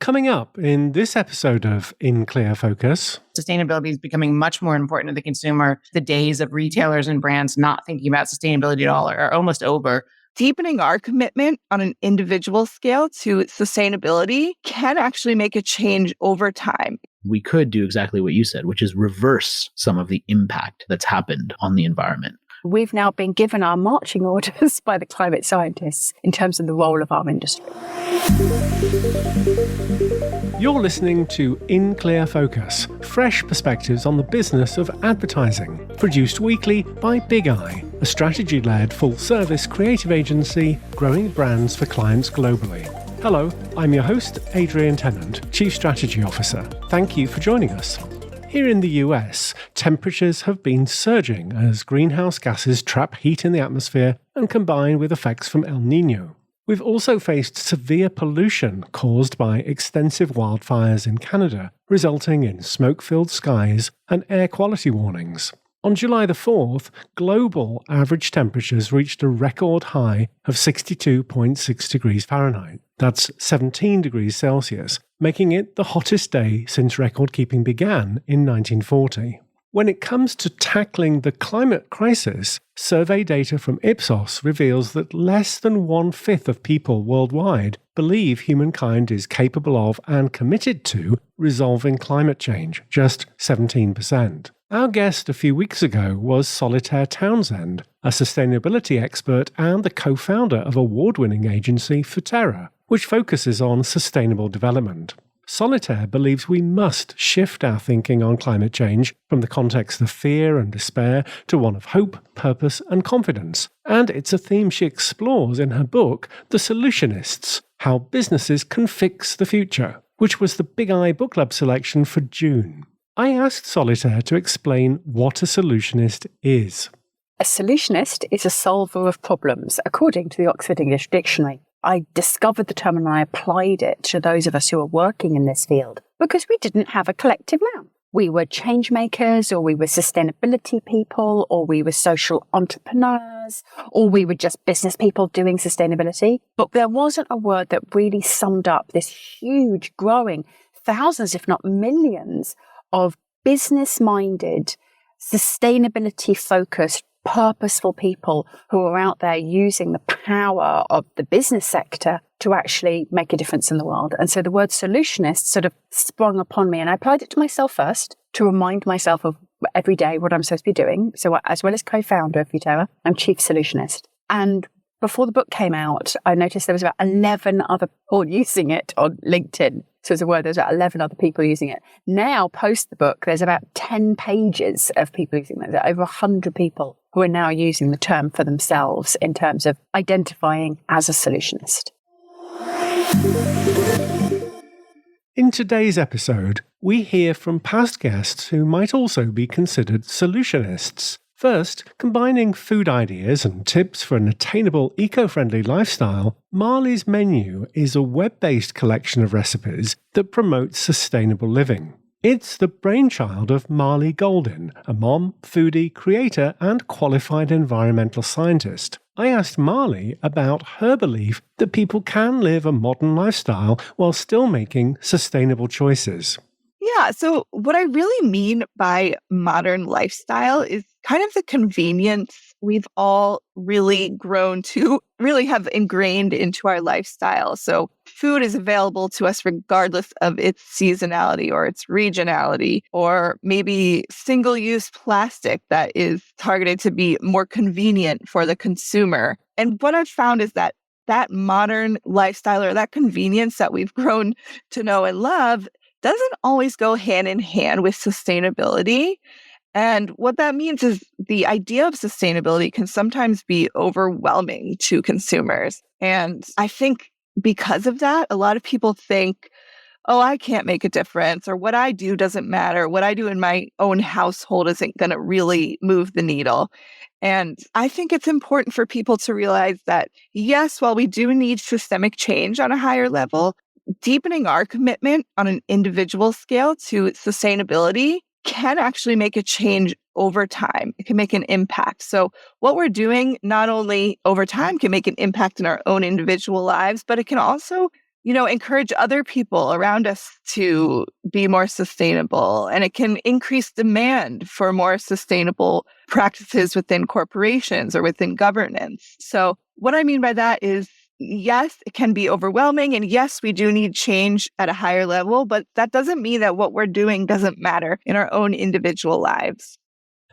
Coming up in this episode of In Clear Focus. Sustainability is becoming much more important to the consumer. The days of retailers and brands not thinking about sustainability at all are almost over. Deepening our commitment on an individual scale to sustainability can actually make a change over time. We could do exactly what you said, which is reverse some of the impact that's happened on the environment. We've now been given our marching orders by the climate scientists in terms of the role of our industry. You're listening to In Clear Focus, fresh perspectives on the business of advertising, produced weekly by Big Eye, a strategy-led full-service creative agency growing brands for clients globally. Hello, I'm your host, Adrian Tennant, Chief Strategy Officer. Thank you for joining us. Here in the US, temperatures have been surging as greenhouse gases trap heat in the atmosphere and combine with effects from El Niño. We've also faced severe pollution caused by extensive wildfires in Canada, resulting in smoke-filled skies and air quality warnings. On July the 4th, global average temperatures reached a record high of 62.6 degrees Fahrenheit. That's 17 degrees Celsius, making it the hottest day since record-keeping began in 1940. When it comes to tackling the climate crisis, survey data from Ipsos reveals that less than 1/5 of people worldwide believe humankind is capable of and committed to resolving climate change, just 17%. Our guest a few weeks ago was Solitaire Townsend, a sustainability expert and the co-founder of award-winning agency Futera, which focuses on sustainable development. Solitaire believes we must shift our thinking on climate change from the context of fear and despair to one of hope, purpose, and confidence. And it's a theme she explores in her book, The Solutionists: How Businesses Can Fix the Future, which was the Big Eye Book Club selection for June. I asked Solitaire to explain what a solutionist is. A solutionist is a solver of problems, according to the Oxford English Dictionary. I discovered the term and I applied it to those of us who are working in this field because we didn't have a collective noun. We were change makers, or we were sustainability people, or we were social entrepreneurs, or we were just business people doing sustainability. But there wasn't a word that really summed up this huge, growing, thousands, if not millions, of business-minded, sustainability-focused, purposeful people who are out there using the power of the business sector to actually make a difference in the world. And so the word solutionist sort of sprung upon me, and I applied it to myself first to remind myself of every day what I'm supposed to be doing. So as well as co-founder of Futera, I'm chief solutionist. And before the book came out, I noticed there was about 11 other people using it on LinkedIn. So as a word, there's about 11 other people using it. Now, post the book, there's about 10 pages of people using it. There are over 100 people who are now using the term for themselves in terms of identifying as a solutionist. In today's episode, we hear from past guests who might also be considered solutionists. First, combining food ideas and tips for an attainable, eco-friendly lifestyle, Marley's Menu is a web-based collection of recipes that promotes sustainable living. It's the brainchild of Marley Goldin, a mom, foodie, creator, and qualified environmental scientist. I asked Marley about her belief that people can live a modern lifestyle while still making sustainable choices. Yeah, so what I really mean by modern lifestyle is kind of the convenience we've all really grown to really have ingrained into our lifestyle. So food is available to us regardless of its seasonality or its regionality, or maybe single-use plastic that is targeted to be more convenient for the consumer. And what I've found is that modern lifestyle, or that convenience that we've grown to know and love, doesn't always go hand in hand with sustainability. And what that means is the idea of sustainability can sometimes be overwhelming to consumers. And I think because of that, a lot of people think, oh, I can't make a difference, or what I do doesn't matter. What I do in my own household isn't going to really move the needle. And I think it's important for people to realize that, yes, while we do need systemic change on a higher level, deepening our commitment on an individual scale to sustainability can actually make a change over time. It can make an impact. So what we're doing not only over time can make an impact in our own individual lives, but it can also encourage other people around us to be more sustainable. And it can increase demand for more sustainable practices within corporations or within governance. So what I mean by that is, yes, it can be overwhelming. And yes, we do need change at a higher level, but that doesn't mean that what we're doing doesn't matter in our own individual lives.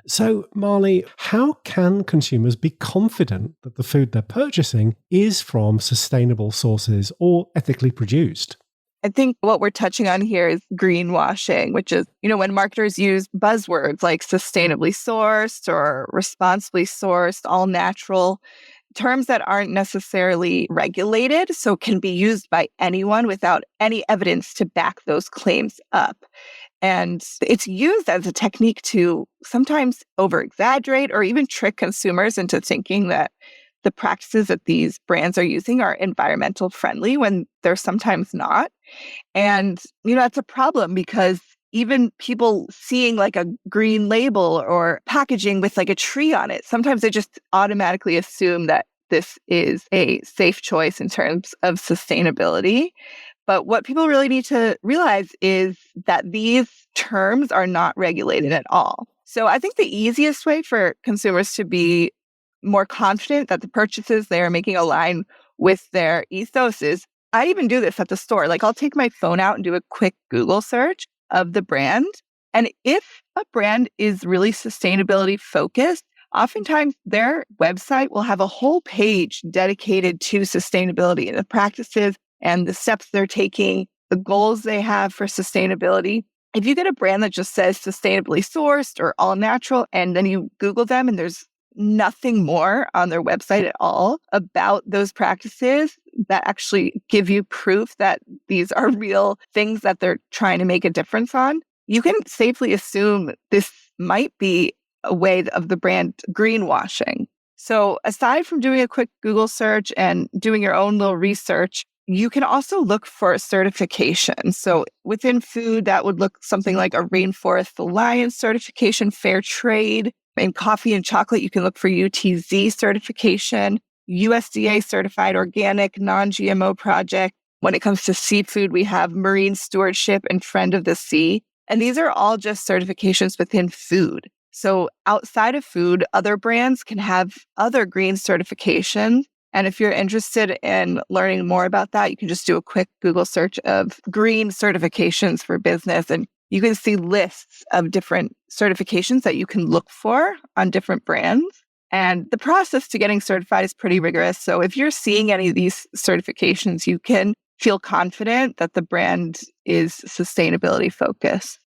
So, Marley, how can consumers be confident that the food they're purchasing is from sustainable sources or ethically produced? I think what we're touching on here is greenwashing, which is, when marketers use buzzwords like sustainably sourced or responsibly sourced, all natural, terms that aren't necessarily regulated, so can be used by anyone without any evidence to back those claims up. And it's used as a technique to sometimes over-exaggerate or even trick consumers into thinking that the practices that these brands are using are environmental friendly when they're sometimes not. And, that's a problem because even people seeing like a green label or packaging with like a tree on it, sometimes they just automatically assume that this is a safe choice in terms of sustainability. But what people really need to realize is that these terms are not regulated at all. So I think the easiest way for consumers to be more confident that the purchases they are making align with their ethos is, I even do this at the store. Like I'll take my phone out and do a quick Google search of the brand. And if a brand is really sustainability focused, oftentimes their website will have a whole page dedicated to sustainability and the practices and the steps they're taking, the goals they have for sustainability. If you get a brand that just says sustainably sourced or all natural, and then you Google them and there's nothing more on their website at all about those practices that actually give you proof that these are real things that they're trying to make a difference on, you can safely assume this might be a way of the brand greenwashing. So aside from doing a quick Google search and doing your own little research, you can also look for certification. So within food, that would look something like a Rainforest Alliance certification, fair trade. In coffee and chocolate, you can look for UTZ certification, USDA certified organic, non-GMO project. When it comes to seafood, we have Marine Stewardship and Friend of the Sea. And these are all just certifications within food. So outside of food, other brands can have other green certifications. And if you're interested in learning more about that, you can just do a quick Google search of green certifications for business. And you can see lists of different certifications that you can look for on different brands. And the process to getting certified is pretty rigorous. So if you're seeing any of these certifications, you can feel confident that the brand is sustainability focused.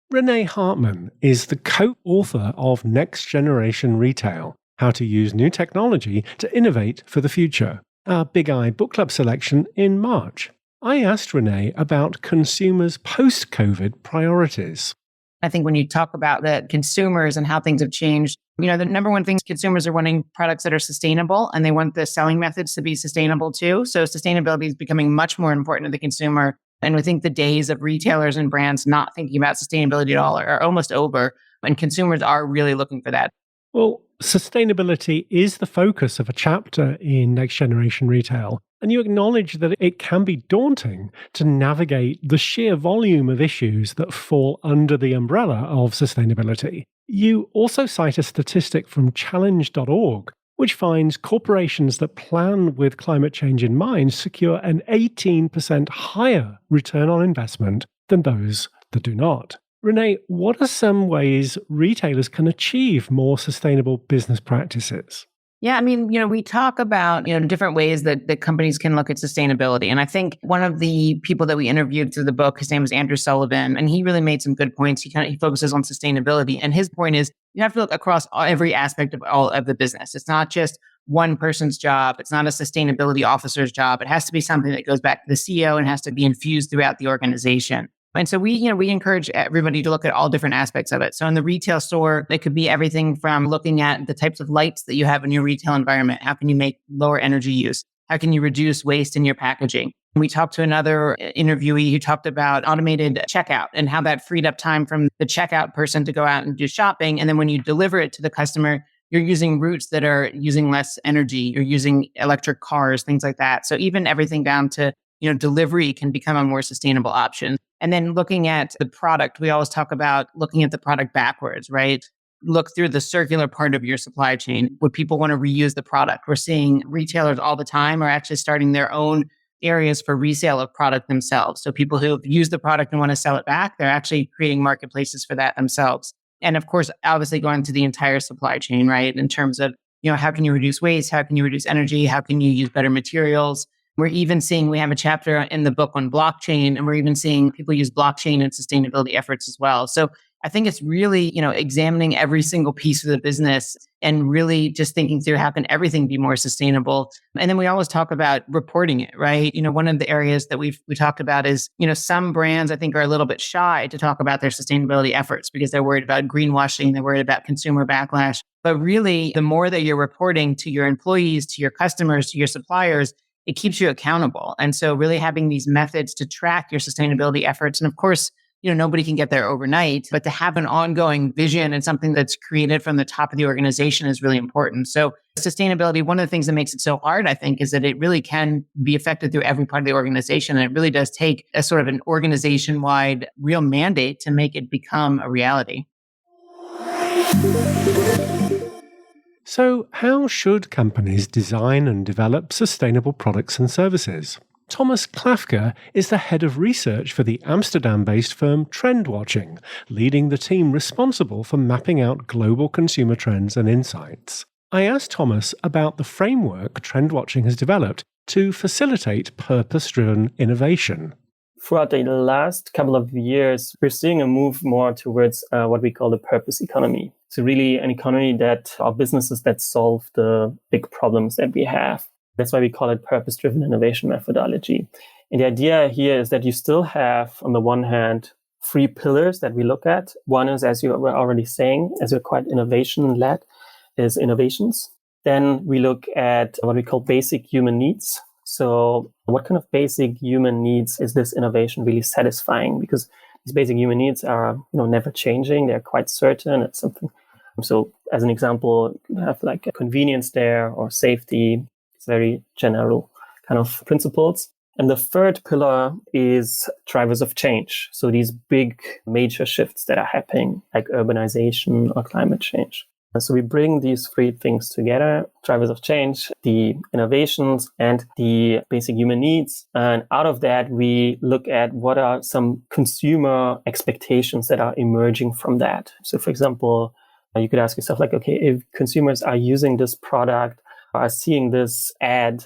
Renee Hartman is the co-author of Next Generation Retail, How to Use New Technology to Innovate for the Future, our Big Eye Book Club selection in March. I asked Renee about consumers' post-COVID priorities. I think when you talk about the consumers and how things have changed, the number one thing consumers are wanting products that are sustainable, and they want the selling methods to be sustainable too. So sustainability is becoming much more important to the consumer. And I think the days of retailers and brands not thinking about sustainability at all are almost over, and consumers are really looking for that. Well, sustainability is the focus of a chapter in Next Generation Retail, and you acknowledge that it can be daunting to navigate the sheer volume of issues that fall under the umbrella of sustainability. You also cite a statistic from challenge.org, which finds corporations that plan with climate change in mind secure an 18% higher return on investment than those that do not. Renee, what are some ways retailers can achieve more sustainable business practices? Yeah, we talk about, different ways that companies can look at sustainability. And I think one of the people that we interviewed through the book, his name is Andrew Sullivan, and he really made some good points. He focuses on sustainability. And his point is you have to look across every aspect of all of the business. It's not just one person's job. It's not a sustainability officer's job. It has to be something that goes back to the CEO and has to be infused throughout the organization. And so we encourage everybody to look at all different aspects of it. So in the retail store, it could be everything from looking at the types of lights that you have in your retail environment. How can you make lower energy use? How can you reduce waste in your packaging? We talked to another interviewee who talked about automated checkout and how that freed up time from the checkout person to go out and do shopping. And then when you deliver it to the customer, you're using routes that are using less energy, you're using electric cars, things like that. So even everything down to, delivery can become a more sustainable option. And then looking at the product, we always talk about looking at the product backwards, right? Look through the circular part of your supply chain. Would people want to reuse the product? We're seeing retailers all the time are actually starting their own areas for resale of product themselves. So people who have used the product and want to sell it back, they're actually creating marketplaces for that themselves. And of course, obviously going to the entire supply chain, right? In terms of, how can you reduce waste? How can you reduce energy? How can you use better materials? We're even seeing, we have a chapter in the book on blockchain, and we're even seeing people use blockchain in sustainability efforts as well. So I think it's really, examining every single piece of the business and really just thinking through how can everything be more sustainable. And then we always talk about reporting it, right? One of the areas that we talked about is, some brands I think are a little bit shy to talk about their sustainability efforts because they're worried about greenwashing, they're worried about consumer backlash. But really, the more that you're reporting to your employees, to your customers, to your suppliers, it keeps you accountable. And so really having these methods to track your sustainability efforts. And of course, nobody can get there overnight, but to have an ongoing vision and something that's created from the top of the organization is really important. So sustainability, one of the things that makes it so hard, I think, is that it really can be affected through every part of the organization. And it really does take a sort of an organization-wide real mandate to make it become a reality. So, how should companies design and develop sustainable products and services? Thomas Klafke is the head of research for the Amsterdam-based firm Trendwatching, leading the team responsible for mapping out global consumer trends and insights. I asked Thomas about the framework Trendwatching has developed to facilitate purpose-driven innovation. Throughout the last couple of years, we're seeing a move more towards what we call the purpose economy. So really an economy that are businesses that solve the big problems that we have. That's why we call it purpose-driven innovation methodology. And the idea here is that you still have, on the one hand, 3 pillars that we look at. One is, as you were already saying, as we're quite innovation-led, is innovations. Then we look at what we call basic human needs. So what kind of basic human needs is this innovation really satisfying? Because these basic human needs are, never changing. They're quite certain. It's something. So as an example, you have like a convenience there or safety. It's very general kind of principles. And the third pillar is drivers of change. So these big major shifts that are happening, like urbanization or climate change. And so we bring these 3 things together, drivers of change, the innovations, and the basic human needs. And out of that, we look at what are some consumer expectations that are emerging from that. So for example, you could ask yourself, like, okay, if consumers are using this product, are seeing this ad,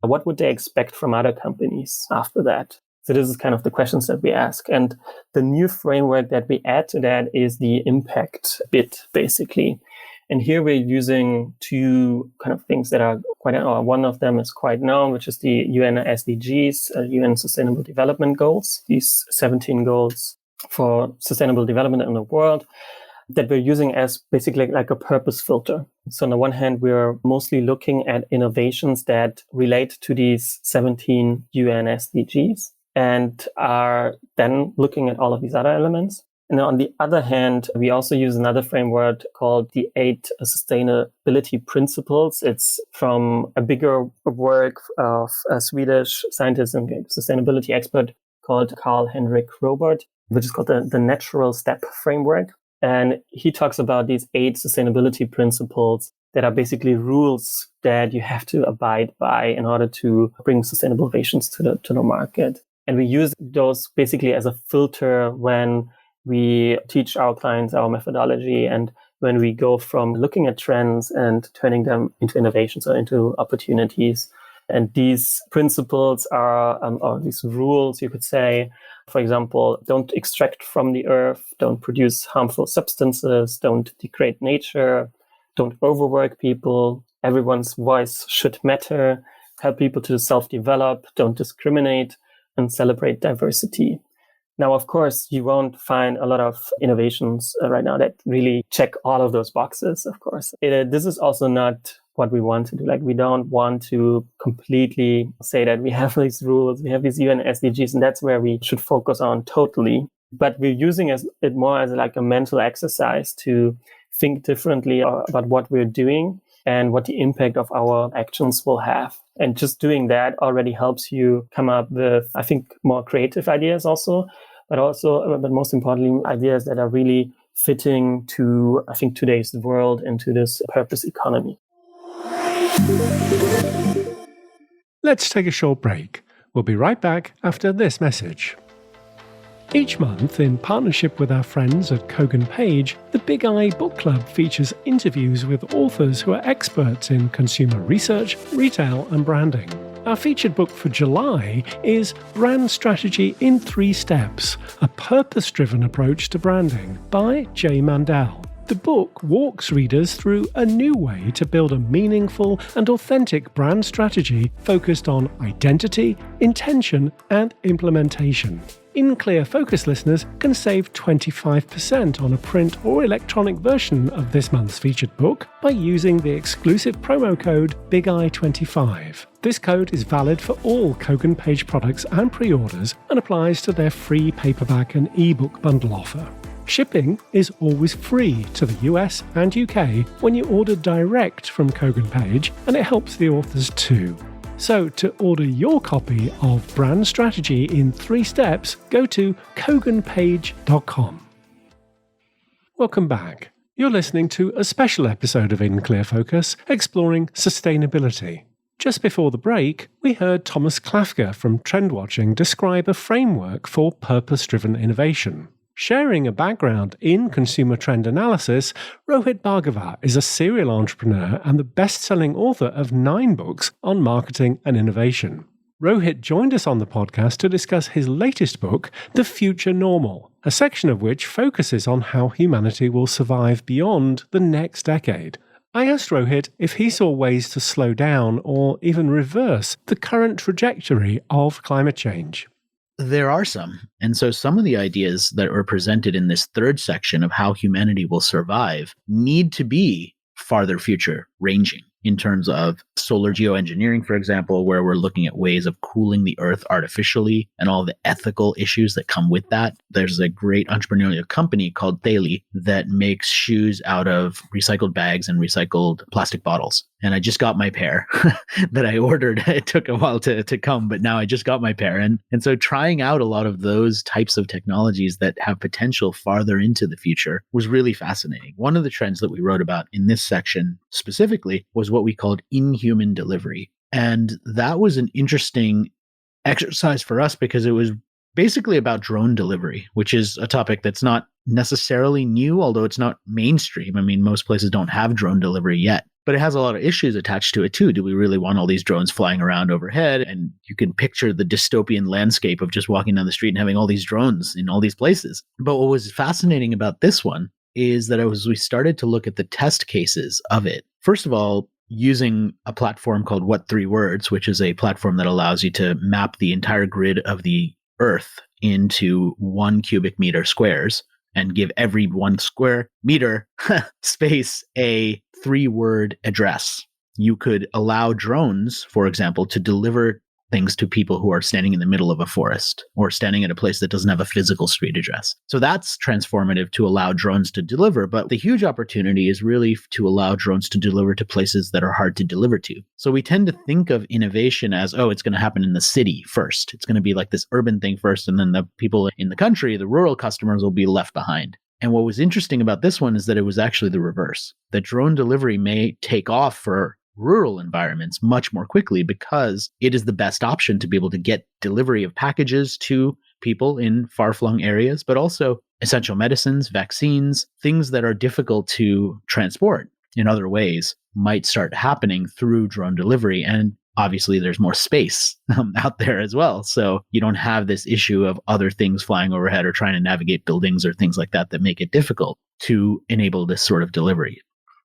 what would they expect from other companies after that? So this is kind of the questions that we ask. And the new framework that we add to that is the impact bit, basically. And here we're using 2 kind of things that are one of them is quite known, which is the UN SDGs, UN Sustainable Development Goals, these 17 goals for sustainable development in the world that we're using as basically like a purpose filter. So on the one hand, we're mostly looking at innovations that relate to these 17 UN SDGs and are then looking at all of these other elements. And on the other hand, we also use another framework called the 8 Sustainability Principles. It's from a bigger work of a Swedish scientist and sustainability expert called Karl-Henrik Robert, which is called the Natural Step Framework. And he talks about these 8 sustainability principles that are basically rules that you have to abide by in order to bring sustainable innovations to the market. And we use those basically as a filter when we teach our clients our methodology and when we go from looking at trends and turning them into innovations or into opportunities. And these principles are, or these rules, you could say, for example, don't extract from the earth, don't produce harmful substances, don't degrade nature, don't overwork people, everyone's voice should matter, help people to self-develop, don't discriminate, and celebrate diversity. Now, of course, you won't find a lot of innovations right now that really check all of those boxes, of course. This is also not what we want to do. Like, we don't want to completely say that we have these rules, we have these UN SDGs, and that's where we should focus on totally. But we're using it more as like a mental exercise to think differently about what we're doing and what the impact of our actions will have. And just doing that already helps you come up with, I think, more creative ideas also, but most importantly, ideas that are really fitting to, I think, today's world and to this purpose economy. Let's take a short break. We'll be right back after this message. Each month, in partnership with our friends at Kogan Page, the Big Eye Book Club features interviews with authors who are experts in consumer research, retail, and branding. Our featured book for July is Brand Strategy in 3 Steps, a purpose-driven approach to branding by Jay Mandel. The book walks readers through a new way to build a meaningful and authentic brand strategy focused on identity, intention, and implementation. In Clear Focus listeners can save 25% on a print or electronic version of this month's featured book by using the exclusive promo code BIGEYE25. This code is valid for all Kogan Page products and pre-orders and applies to their free paperback and ebook bundle offer. Shipping is always free to the US and UK when you order direct from Kogan Page, and it helps the authors too. So to order your copy of Brand Strategy in 3 Steps, go to koganpage.com. Welcome back. You're listening to a special episode of In Clear Focus exploring sustainability. Just before the break, we heard Thomas Klafka from Trendwatching describe a framework for purpose-driven innovation. Sharing a background in consumer trend analysis, Rohit Bhargava is a serial entrepreneur and the best-selling author of 9 books on marketing and innovation. Rohit joined us on the podcast to discuss his latest book, The Future Normal, a section of which focuses on how humanity will survive beyond the next decade. I asked Rohit if he saw ways to slow down or even reverse the current trajectory of climate change. There are some. And so some of the ideas that were presented in this 3rd section of how humanity will survive need to be farther future ranging in terms of solar geoengineering, for example, where we're looking at ways of cooling the earth artificially and all the ethical issues that come with that. There's a great entrepreneurial company called Thales that makes shoes out of recycled bags and recycled plastic bottles. And I just got my pair that I ordered. It took a while to come, but now I just got my pair. And so trying out a lot of those types of technologies that have potential farther into the future was really fascinating. One of the trends that we wrote about in this section specifically was what we called inhuman delivery. And that was an interesting exercise for us because it was basically about drone delivery, which is a topic that's not necessarily new, although it's not mainstream. I mean, most places don't have drone delivery yet, but it has a lot of issues attached to it too. Do we really want all these drones flying around overhead? And you can picture the dystopian landscape of just walking down the street and having all these drones in all these places. But what was fascinating about this one is that as we started to look at the test cases of it, first of all, using a platform called What 3 Words, which is a platform that allows you to map the entire grid of the Earth into 1 cubic meter squares and give every 1 square meter space a 3-word address. You could allow drones, for example, to deliver things to people who are standing in the middle of a forest or standing at a place that doesn't have a physical street address. So that's transformative to allow drones to deliver. But the huge opportunity is really to allow drones to deliver to places that are hard to deliver to. So we tend to think of innovation as, oh, it's going to happen in the city first. It's going to be like this urban thing first, and then the people in the country, the rural customers, will be left behind. And what was interesting about this one is that it was actually the reverse. That drone delivery may take off for rural environments much more quickly because it is the best option to be able to get delivery of packages to people in far-flung areas, but also essential medicines, vaccines, things that are difficult to transport in other ways might start happening through drone delivery. And obviously there's more space out there as well. So you don't have this issue of other things flying overhead or trying to navigate buildings or things like that make it difficult to enable this sort of delivery.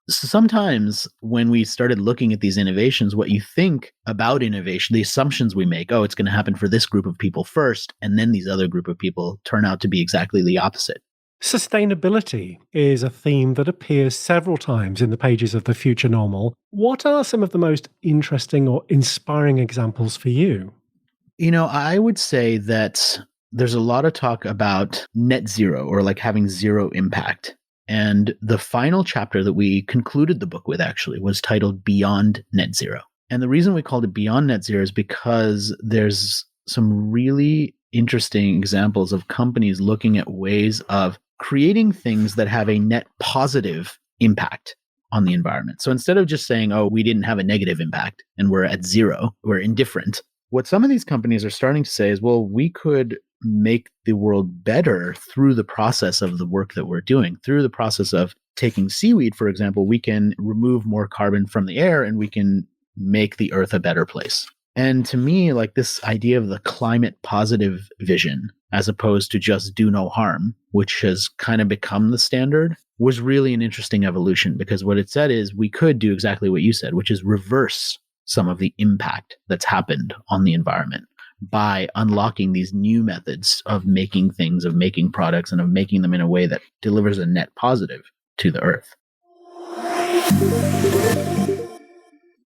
So sometimes when we started looking at these innovations, what you think about innovation, the assumptions we make, oh, it's going to happen for this group of people first, and then these other group of people turn out to be exactly the opposite. Sustainability is a theme that appears several times in the pages of The Future Normal. What are some of the most interesting or inspiring examples for you? You know, I would say that there's a lot of talk about net zero or like having zero impact. And the final chapter that we concluded the book with actually was titled Beyond Net Zero. And the reason we called it Beyond Net Zero is because there's some really interesting examples of companies looking at ways of creating things that have a net positive impact on the environment. So instead of just saying, oh, we didn't have a negative impact and we're at zero, we're indifferent, what some of these companies are starting to say is, well, we could make the world better through the process of the work that we're doing. Through the process of taking seaweed, for example, we can remove more carbon from the air and we can make the earth a better place. And to me, like this idea of the climate positive vision, as opposed to just do no harm, which has kind of become the standard, was really an interesting evolution, because what it said is we could do exactly what you said, which is reverse some of the impact that's happened on the environment by unlocking these new methods of making things, of making products, and of making them in a way that delivers a net positive to the earth.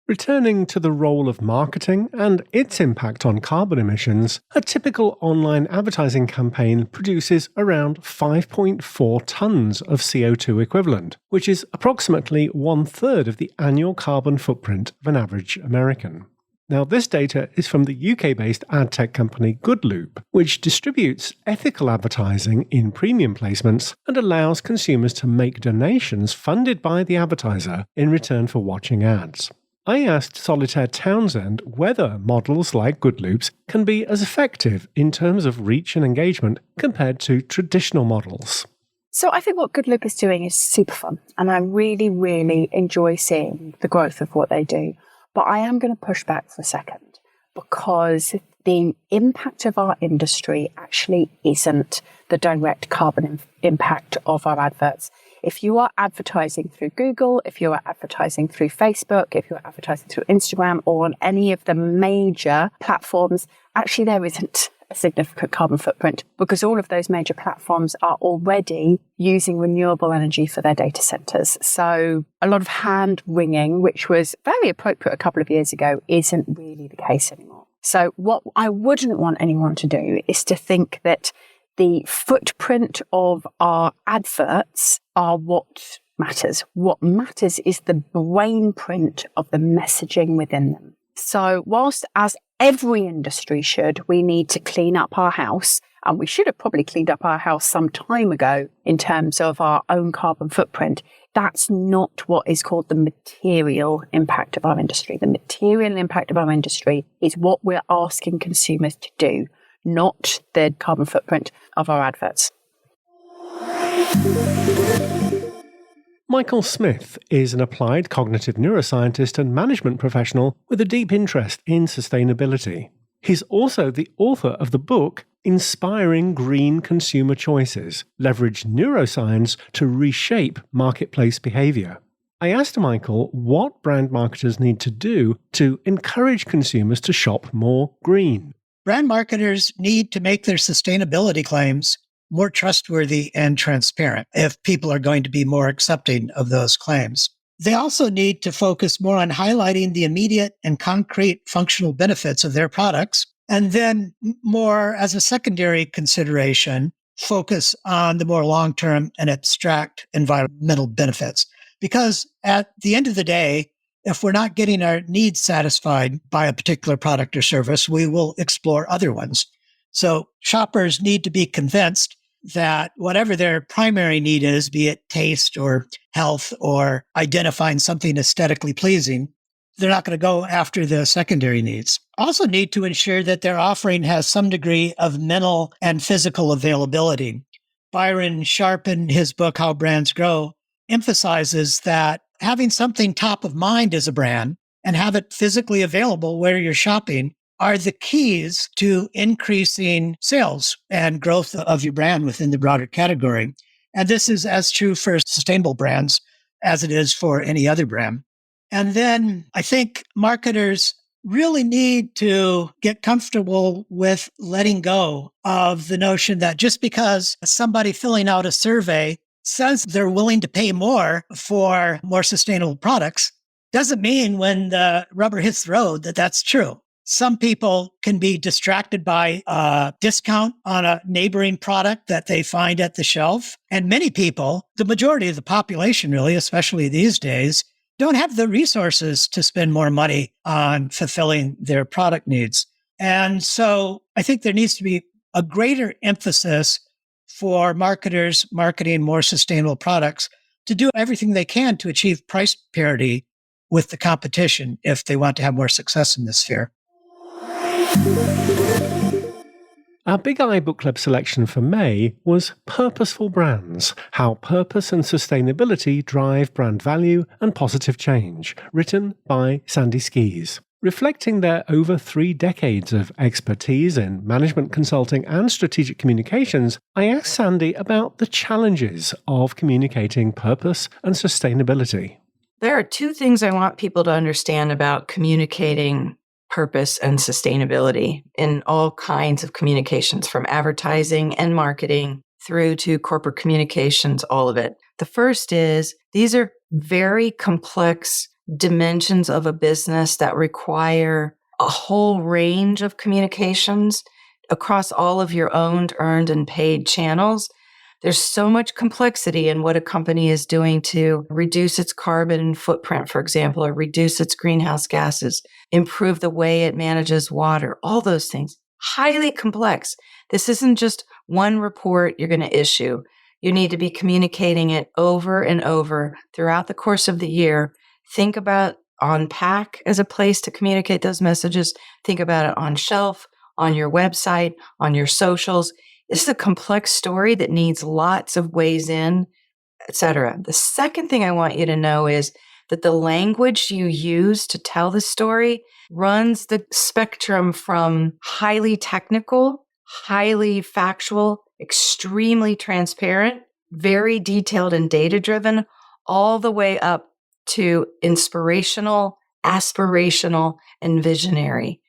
Returning to the role of marketing and its impact on carbon emissions, a typical online advertising campaign produces around 5.4 tons of CO2 equivalent, which is approximately 1/3 of the annual carbon footprint of an average American. Now, this data is from the UK-based ad tech company Goodloop, which distributes ethical advertising in premium placements and allows consumers to make donations funded by the advertiser in return for watching ads. I asked Solitaire Townsend whether models like Goodloop's can be as effective in terms of reach and engagement compared to traditional models. So I think what Goodloop is doing is super fun, and I really, really enjoy seeing the growth of what they do. But I am going to push back for a second, because the impact of our industry actually isn't the direct carbon impact of our adverts. If you are advertising through Google, if you are advertising through Facebook, if you're advertising through Instagram or on any of the major platforms, actually there isn't a significant carbon footprint, because all of those major platforms are already using renewable energy for their data centers. So a lot of hand wringing, which was very appropriate a couple of years ago, isn't really the case anymore. So what I wouldn't want anyone to do is to think that the footprint of our adverts are what matters. What matters is the brain print of the messaging within them. So whilst, as every industry should, we need to clean up our house, and we should have probably cleaned up our house some time ago in terms of our own carbon footprint, that's not what is called the material impact of our industry. The material impact of our industry is what we're asking consumers to do, not the carbon footprint of our adverts. Michael Smith is an applied cognitive neuroscientist and management professional with a deep interest in sustainability. He's also the author of the book Inspiring Green Consumer Choices: Leverage Neuroscience to Reshape Marketplace Behavior. I asked Michael what brand marketers need to do to encourage consumers to shop more green. Brand marketers need to make their sustainability claims more trustworthy and transparent if people are going to be more accepting of those claims. They also need to focus more on highlighting the immediate and concrete functional benefits of their products, and then more as a secondary consideration, focus on the more long-term and abstract environmental benefits. Because at the end of the day, if we're not getting our needs satisfied by a particular product or service, we will explore other ones. So shoppers need to be convinced that whatever their primary need is, be it taste or health or identifying something aesthetically pleasing, they're not going to go after the secondary needs. Also need to ensure that their offering has some degree of mental and physical availability. Byron Sharp, in his book, How Brands Grow, emphasizes that having something top of mind as a brand and have it physically available where you're shopping are the keys to increasing sales and growth of your brand within the broader category. And this is as true for sustainable brands as it is for any other brand. And then I think marketers really need to get comfortable with letting go of the notion that just because somebody filling out a survey says they're willing to pay more for more sustainable products doesn't mean when the rubber hits the road that that's true. Some people can be distracted by a discount on a neighboring product that they find at the shelf. And many people, the majority of the population really, especially these days, don't have the resources to spend more money on fulfilling their product needs. And so I think there needs to be a greater emphasis for marketers marketing more sustainable products to do everything they can to achieve price parity with the competition if they want to have more success in this sphere. Our Big Eye Book Club selection for May was Purposeful Brands, How Purpose and Sustainability Drive Brand Value and Positive Change, written by Sandy Skis. Reflecting their over 3 decades of expertise in management consulting and strategic communications, I asked Sandy about the challenges of communicating purpose and sustainability. There are 2 things I want people to understand about communicating purpose and sustainability in all kinds of communications, from advertising and marketing through to corporate communications, all of it. The first is these are very complex dimensions of a business that require a whole range of communications across all of your owned, earned, and paid channels. There's so much complexity in what a company is doing to reduce its carbon footprint, for example, or reduce its greenhouse gases, improve the way it manages water, all those things. Highly complex. This isn't just one report you're going to issue. You need to be communicating it over and over throughout the course of the year. Think about on pack as a place to communicate those messages. Think about it on shelf, on your website, on your socials. This is a complex story that needs lots of ways in, etc. The second thing I want you to know is that the language you use to tell the story runs the spectrum from highly technical, highly factual, extremely transparent, very detailed and data-driven, all the way up to inspirational, aspirational, and visionary.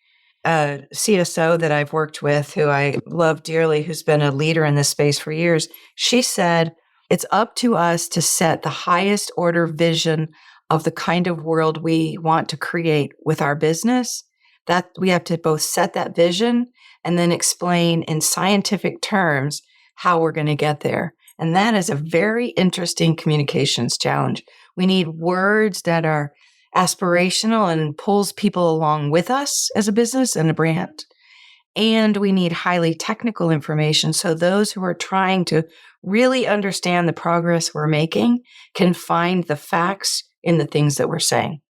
A CSO that I've worked with, who I love dearly, who's been a leader in this space for years, she said, it's up to us to set the highest order vision of the kind of world we want to create with our business. That we have to both set that vision and then explain in scientific terms how we're going to get there. And that is a very interesting communications challenge. We need words that are aspirational and pulls people along with us as a business and a brand. And we need highly technical information so those who are trying to really understand the progress we're making can find the facts in the things that we're saying.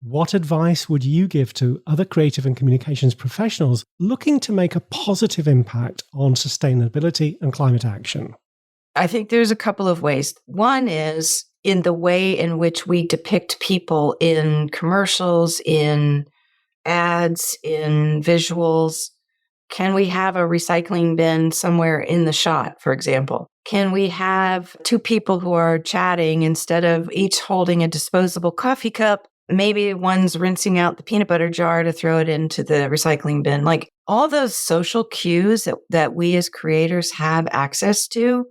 What advice would you give to other creative and communications professionals looking to make a positive impact on sustainability and climate action? I think there's a couple of ways. One is in the way in which we depict people in commercials, in ads, in visuals. Can we have a recycling bin somewhere in the shot, for example? Can we have 2 people who are chatting instead of each holding a disposable coffee cup? Maybe one's rinsing out the peanut butter jar to throw it into the recycling bin. Like all those social cues that we as creators have access to,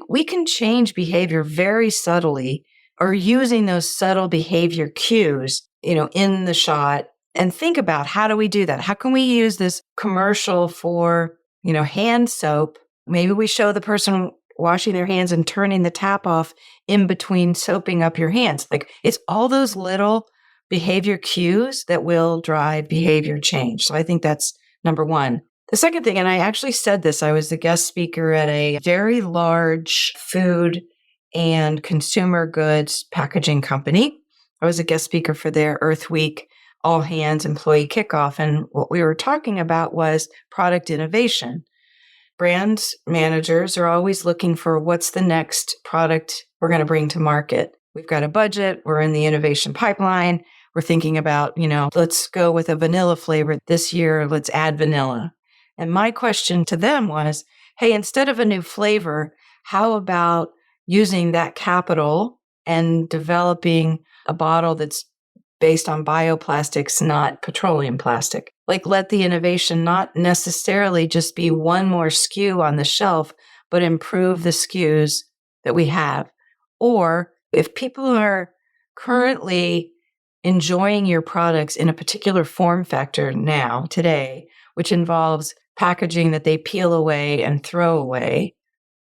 we can change behavior very subtly, or using those subtle behavior cues, in the shot. And think about, how do we do that? How can we use this commercial for, hand soap? Maybe we show the person washing their hands and turning the tap off in between soaping up your hands. Like it's all those little behavior cues that will drive behavior change. So I think that's number one. The second thing, and I actually said this, I was the guest speaker at a very large food and consumer goods packaging company. I was a guest speaker for their Earth Week all hands employee kickoff. And what we were talking about was product innovation. Brand managers are always looking for what's the next product we're going to bring to market. We've got a budget. We're in the innovation pipeline. We're thinking about, let's go with a vanilla flavor this year. Let's add vanilla. And my question to them was, hey, instead of a new flavor, how about using that capital and developing a bottle that's based on bioplastics, not petroleum plastic? Like, let the innovation not necessarily just be one more SKU on the shelf, but improve the SKUs that we have. Or if people are currently enjoying your products in a particular form factor now, today, which involves packaging that they peel away and throw away,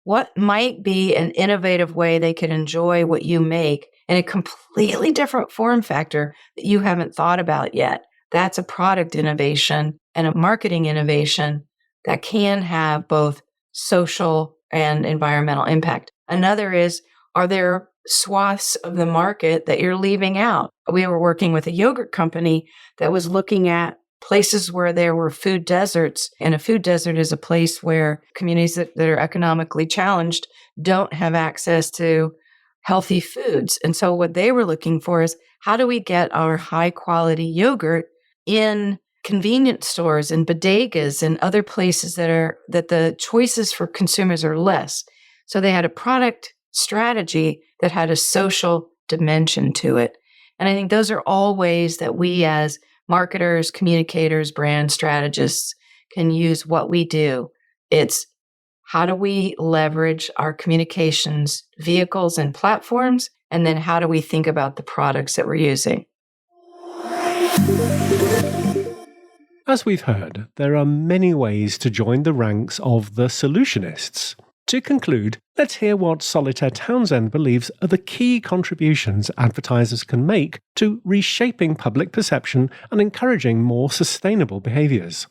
what might be an innovative way they could enjoy what you make in a completely different form factor that you haven't thought about yet? That's a product innovation and a marketing innovation that can have both social and environmental impact. Another is, are there swaths of the market that you're leaving out? We were working with a yogurt company that was looking at places where there were food deserts. And a food desert is a place where communities that are economically challenged don't have access to healthy foods. And so what they were looking for is, how do we get our high quality yogurt in convenience stores and bodegas and other places that the choices for consumers are less? So they had a product strategy that had a social dimension to it. And I think those are all ways that we as marketers, communicators, brand strategists can use what we do. It's how do we leverage our communications vehicles and platforms, and then how do we think about the products that we're using? As we've heard, there are many ways to join the ranks of the solutionists. To conclude, let's hear what Solitaire Townsend believes are the key contributions advertisers can make to reshaping public perception and encouraging more sustainable behaviours.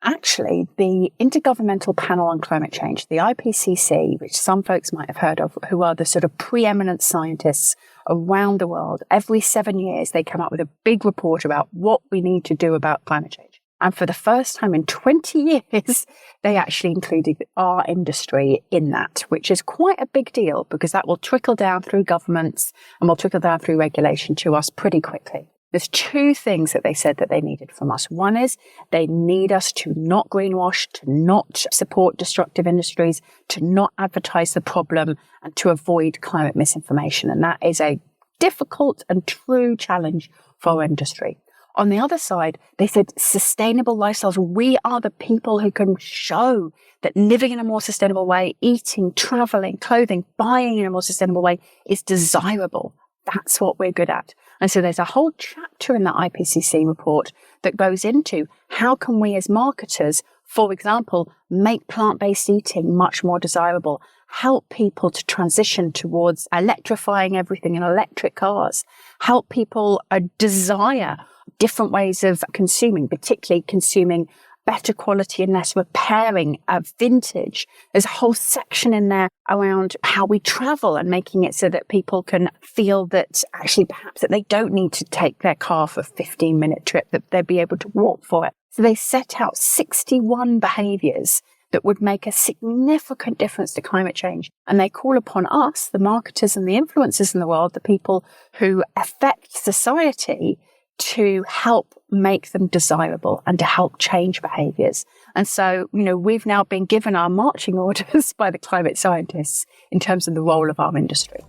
Actually, the Intergovernmental Panel on Climate Change, the IPCC, which some folks might have heard of, who are the sort of preeminent scientists around the world, every 7 years they come up with a big report about what we need to do about climate change. And for the first time in 20 years, they actually included our industry in that, which is quite a big deal because that will trickle down through governments and will trickle down through regulation to us pretty quickly. There's two things that they said that they needed from us. One is they need us to not greenwash, to not support destructive industries, to not advertise the problem, and to avoid climate misinformation. And that is a difficult and true challenge for our industry. On the other side, they said sustainable lifestyles. We are the people who can show that living in a more sustainable way, eating, traveling, clothing, buying in a more sustainable way is desirable. That's what we're good at. And so there's a whole chapter in that IPCC report that goes into how can we as marketers, for example, make plant-based eating much more desirable, help people to transition towards electrifying everything in electric cars, help people desire different ways of consuming, particularly consuming better quality and less repairing vintage. There's a whole section in there around how we travel and making it so that people can feel that actually perhaps that they don't need to take their car for a 15-minute trip, that they'll be able to walk for it. So they set out 61 behaviors that would make a significant difference to climate change. And they call upon us, the marketers and the influencers in the world, the people who affect society, to help make them desirable and to help change behaviors. And so, we've now been given our marching orders by the climate scientists in terms of the role of our industry.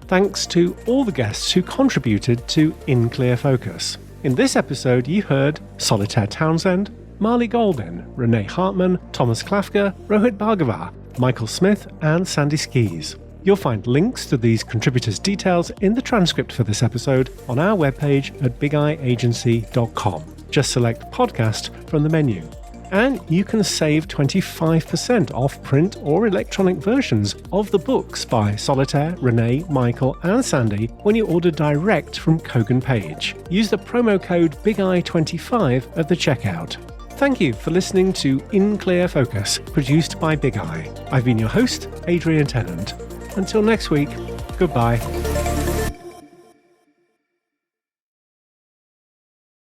Thanks to all the guests who contributed to In Clear Focus. In this episode, you heard Solitaire Townsend, Marley Goldin, Renee Hartman, Thomas Klafka, Rohit Bhargava, Michael Smith, and Sandy Skis. You'll find links to these contributors' details in the transcript for this episode on our webpage at bigeyeagency.com. Just select podcast from the menu. And you can save 25% off print or electronic versions of the books by Solitaire, Renee, Michael, and Sandy when you order direct from Kogan Page. Use the promo code BigEye25 at the checkout. Thank you for listening to In Clear Focus, produced by Big Eye. I've been your host, Adrian Tennant. Until next week, goodbye.